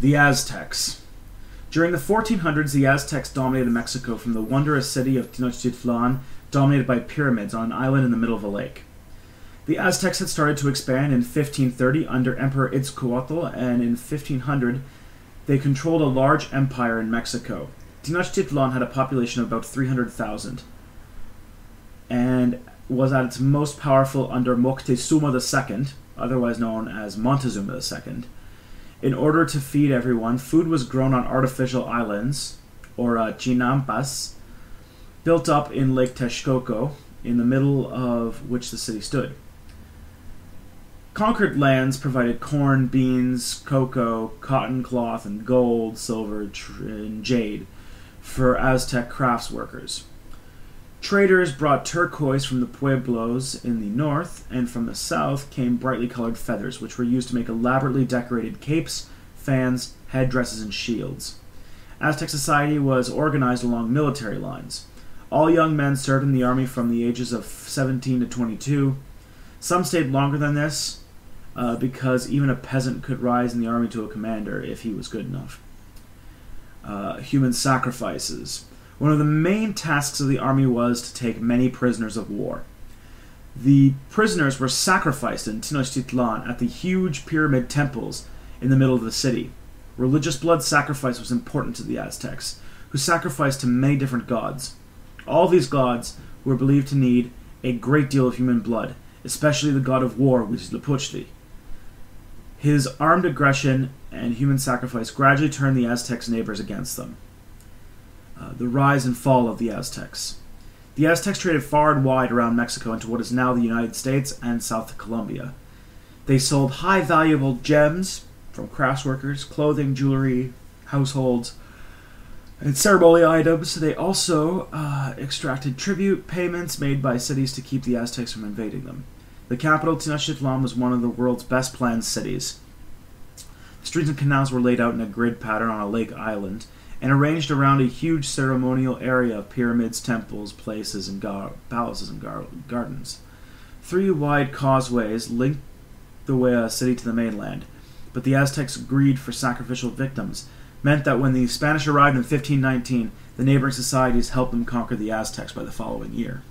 The Aztecs. During the 1400s, the Aztecs dominated Mexico from the wondrous city of Tenochtitlan, dominated by pyramids on an island in the middle of a lake. The Aztecs had started to expand in 1530 under Emperor Itzcoatl, and in 1500 they controlled a large empire in Mexico. Tenochtitlan had a population of about 300,000 and was at its most powerful under Moctezuma II, otherwise known as Montezuma II. In order to feed everyone, food was grown on artificial islands, or chinampas, built up in Lake Texcoco, in the middle of which the city stood. Conquered lands provided corn, beans, cocoa, cotton, cloth, and gold, silver, and jade for Aztec crafts workers. Traders brought turquoise from the pueblos in the north, and from the south came brightly colored feathers, which were used to make elaborately decorated capes, fans, headdresses, and shields. Aztec society was organized along military lines. All young men served in the army from the ages of 17 to 22. Some stayed longer than this, because even a peasant could rise in the army to a commander if he was good enough. Human sacrifices. One of the main tasks of the army was to take many prisoners of war. The prisoners were sacrificed in Tenochtitlan at the huge pyramid temples in the middle of the city. Religious blood sacrifice was important to the Aztecs, who sacrificed to many different gods. All these gods were believed to need a great deal of human blood, especially the god of war, Huitzilopochtli. His armed aggression and human sacrifice gradually turned the Aztecs' neighbors against them. The rise and fall of the Aztecs. The Aztecs traded far and wide around Mexico into what is now the United States and South Colombia. They sold high valuable gems from craftsworkers, clothing, jewelry, households, and ceremonial items. They also extracted tribute payments made by cities to keep the Aztecs from invading them. The capital, Tenochtitlan, was one of the world's best planned cities. The streets and canals were laid out in a grid pattern on a lake island, and arranged around a huge ceremonial area of pyramids, temples, palaces, and palaces and gardens. 3 wide causeways linked the city to the mainland, but the Aztecs' greed for sacrificial victims meant that when the Spanish arrived in 1519, the neighboring societies helped them conquer the Aztecs by the following year.